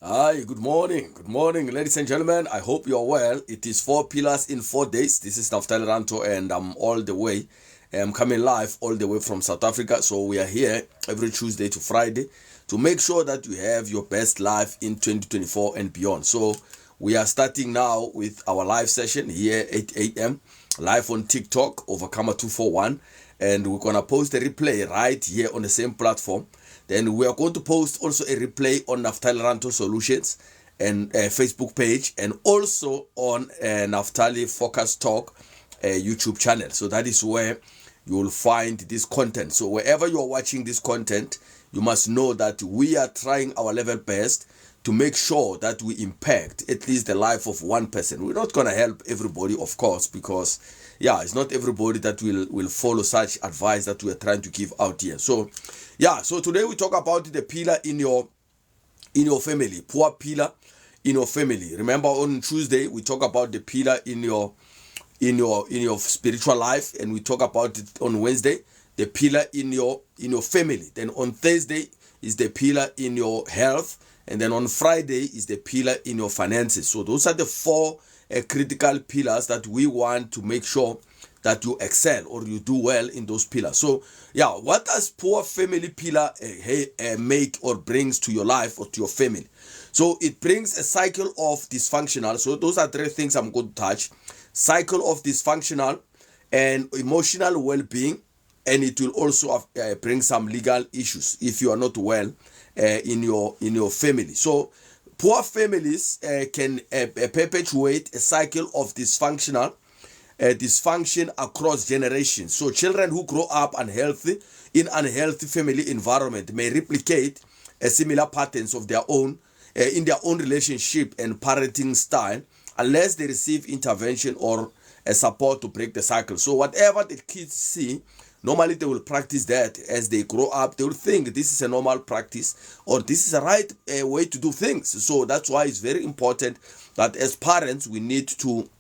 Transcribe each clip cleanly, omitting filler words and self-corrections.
Hi, good morning, ladies and gentlemen. I hope you are well. It is 4 pillars in 4 days. This is Naftali Ranto, and I'm all the way. I'm coming live all the way from South Africa. So we are here every Tuesday to Friday to make sure that you have your best life in 2024 and beyond. So we are starting now with our live session here 8 a.m. live on TikTok, Overcomer241, and we're gonna post a replay right here on the same platform. Then we are going to post also a replay on Naftali Ranto Solutions and Facebook page, and also on Naftali Focus Talk YouTube channel. So that is where you will find this content. So wherever you are watching this content, you must know that we are trying our level best to make sure that we impact at least the life of one person. We're not going to help everybody, of course, because it's not everybody that will follow such advice that we're trying to give out here. So so today we talk about the pillar in your family, poor pillar in your family. Remember, on Tuesday we talk about the pillar in your spiritual life, and we talk about it on Wednesday, the pillar in your family. Then on Thursday is the pillar in your health, and then on Friday is the pillar in your finances. So those are the four critical pillars that we want to make sure that you excel or you do well in those pillars. So what does poor family pillar make or brings to your life or to your family? So it brings a cycle of dysfunctional. So those are three things I'm going to touch: cycle of dysfunctional and emotional well-being, and it will also bring some legal issues if you are not well in your family. So poor families can perpetuate a cycle of dysfunctional dysfunction across generations. So children who grow up unhealthy in unhealthy family environment may replicate similar patterns of their own in their own relationship and parenting style, unless they receive intervention or support to break the cycle. So whatever the kids see, normally they will practice that as they grow up. They will think this is a normal practice, or this is a right way to do things. So that's why it's very important that as parents we need to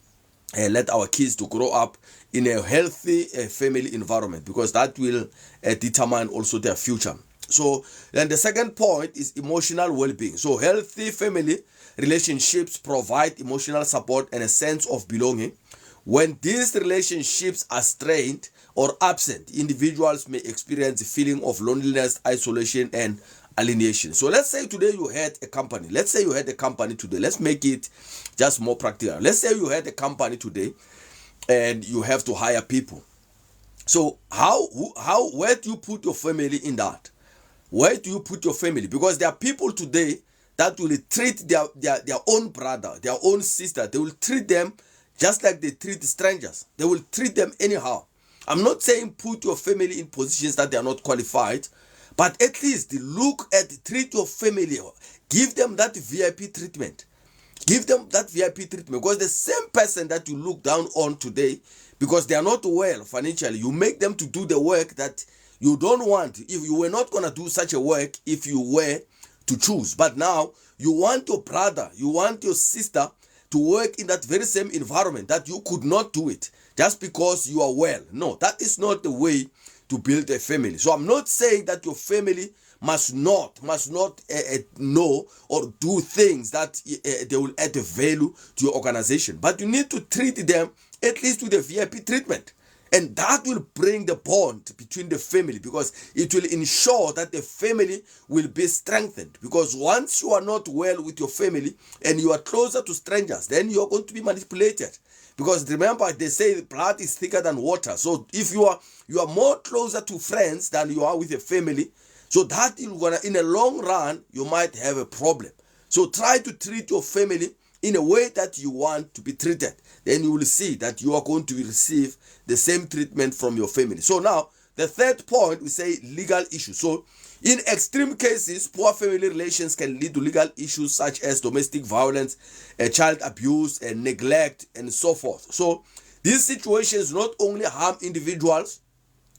let our kids to grow up in a healthy family environment, because that will determine also their future. So then the second point is emotional well-being. So healthy family relationships provide emotional support and a sense of belonging. When these relationships are strained or absent, individuals may experience a feeling of loneliness, isolation, and alienation. So let's say today you had a company. Let's say you had a company today. Let's make it just more practical. Let's say you had a company today and you have to hire people. So where do you put your family in that? Where do you put your family? Because there are people today that will treat their own brother, their own sister. They will treat them just like they treat strangers. They will treat them anyhow. I'm not saying put your family in positions that they are not qualified, but at least treat your family. Give them that VIP treatment. Give them that VIP treatment, because the same person that you look down on today, because they are not well financially, you make them to do the work that you don't want. If you were not going to do such a work, if you were to choose, but now you want your brother, you want your sister to work in that very same environment that you could not do it just because you are well. No, that is not the way to build a family. So I'm not saying that your family must not know or do things that they will add a value to your organization, but you need to treat them at least with a VIP treatment. And that will bring the bond between the family, because it will ensure that the family will be strengthened. Because once you are not well with your family and you are closer to strangers, then you are going to be manipulated. Because remember, they say blood is thicker than water. So if you are more closer to friends than you are with your family, so that in a long run you might have a problem. So try to treat your family in a way that you want to be treated. Then you will see that you are going to receive the same treatment from your family. So now the third point, we say legal issues. So in extreme cases, poor family relations can lead to legal issues such as domestic violence, child abuse, and neglect, and so forth. So these situations not only harm individuals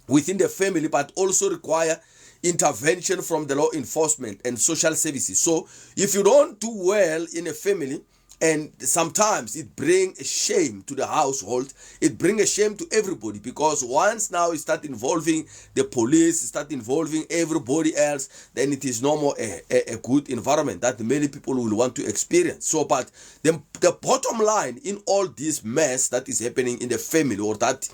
within the family, but also require intervention from the law enforcement and social services. So if you don't do well in a family, And sometimes it brings a shame to the household. It brings a shame to everybody, because once now it start involving the police, start involving everybody else, then it is no more a good environment that many people will want to experience. So, but the bottom line in all this mess that is happening in the family, or that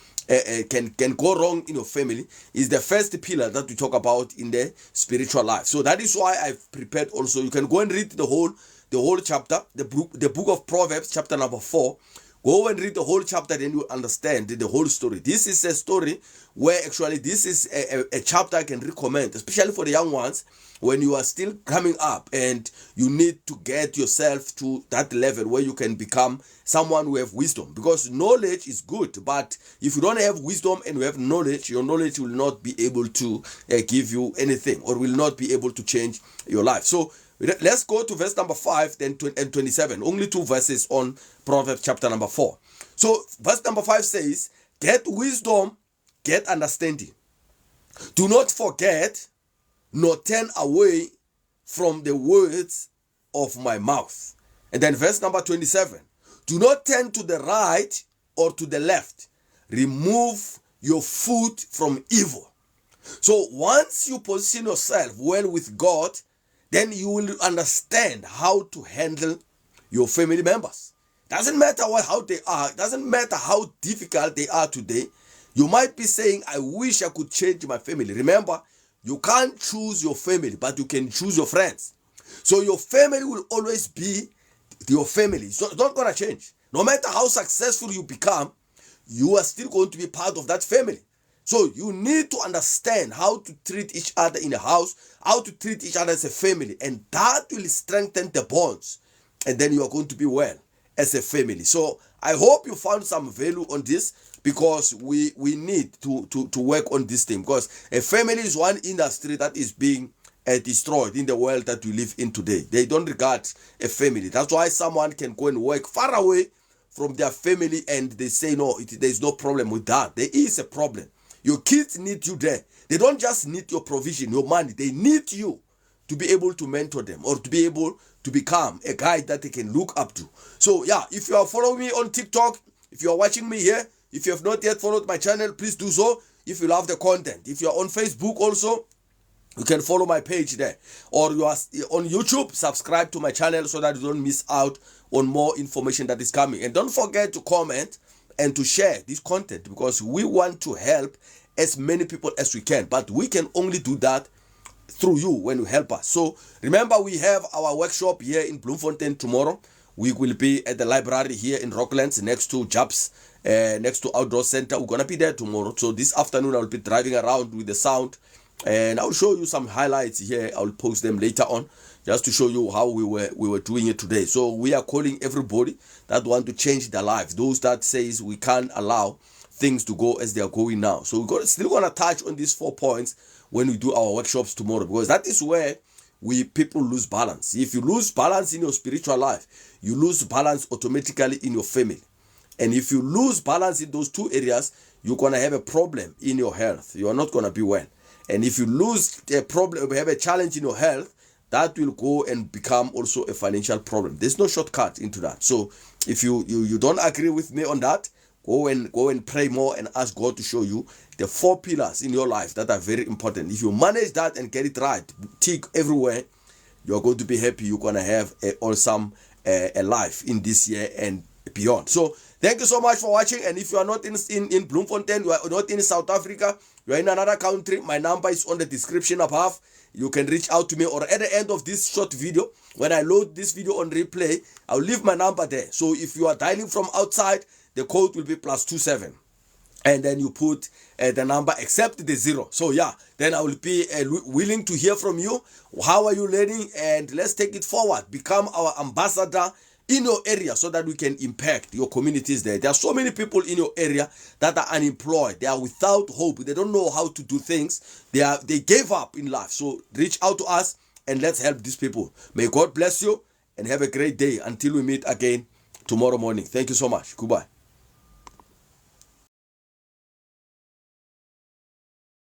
can go wrong in your family, is the first pillar that we talk about in the spiritual life. So that is why I've prepared also. You can go and read the whole chapter, the book of Proverbs, chapter number 4. Go and read the whole chapter, then you understand the whole story. This is a story where actually this is a chapter I can recommend, especially for the young ones, when you are still coming up and you need to get yourself to that level where you can become someone who have wisdom. Because knowledge is good, but if you don't have wisdom and you have knowledge, your knowledge will not be able to give you anything, or will not be able to change your life. So let's go to verse number 5 and 27. Only 2 verses on Proverbs chapter number 4. So verse number 5 says, get wisdom, get understanding. Do not forget, nor turn away from the words of my mouth. And then verse number 27. Do not turn to the right or to the left. Remove your foot from evil. So once you position yourself well with God, then you will understand how to handle your family members. Doesn't matter how they are. Doesn't matter how difficult they are today. You might be saying, I wish I could change my family. Remember, you can't choose your family, but you can choose your friends. So your family will always be your family. So it's not going to change. No matter how successful you become, you are still going to be part of that family. So you need to understand how to treat each other in the house, how to treat each other as a family, and that will strengthen the bonds, and then you are going to be well as a family. So I hope you found some value on this, because we need to work on this thing, because a family is one industry that is being destroyed in the world that we live in today. They don't regard a family. That's why someone can go and work far away from their family and they say, no, there's no problem with that. There is a problem. Your kids need you there. They don't just need your provision, your money. They need you to be able to mentor them, or to be able to become a guy that they can look up to. So yeah, if you are following me on TikTok, if you are watching me here, if you have not yet followed my channel, please do so if you love the content. If you are on Facebook also, you can follow my page there. Or you are on YouTube, subscribe to my channel so that you don't miss out on more information that is coming. And don't forget to comment and to share this content, because we want to help as many people as we can, but we can only do that through you when you help us. So remember, we have our workshop here in Bloemfontein tomorrow. We will be at the library here in Rocklands, next to Jobs, next to Outdoor Center. We're gonna be there tomorrow. So this afternoon I'll be driving around with the sound, and I'll show you some highlights here. I'll post them later on, just to show you how we were doing it today. So we are calling everybody that want to change their lives, those that says we can't allow things to go as they are going now. So we're still gonna touch on these 4 points when we do our workshops tomorrow, because that is where people lose balance. If you lose balance in your spiritual life, you lose balance automatically in your family. And if you lose balance in those 2 areas, you're gonna have a problem in your health. You are not gonna be well. And if you lose a problem, have a challenge in your health, that will go and become also a financial problem. There's no shortcut into that. So if you don't agree with me on that, go and pray more and ask God to show you the 4 pillars in your life that are very important. If you manage that and get it right, tick everywhere, you're going to be happy. You're going to have an awesome life in this year and beyond. So thank you so much for watching. And if you are not in Bloemfontein, you are not in South Africa, you are in another country, my number is on the description above. You can reach out to me, or at the end of this short video, when I load this video on replay, I'll leave my number there. So if you are dialing from outside, the code will be +27. And then you put the number except the 0. So yeah, then I will be willing to hear from you. How are you learning? And let's take it forward. Become our ambassador in your area so that we can impact your communities there. There are so many people in your area that are unemployed. They are without hope. They don't know how to do things. They gave up in life. So reach out to us and let's help these people. May God bless you and have a great day until we meet again tomorrow morning. Thank you so much. Goodbye.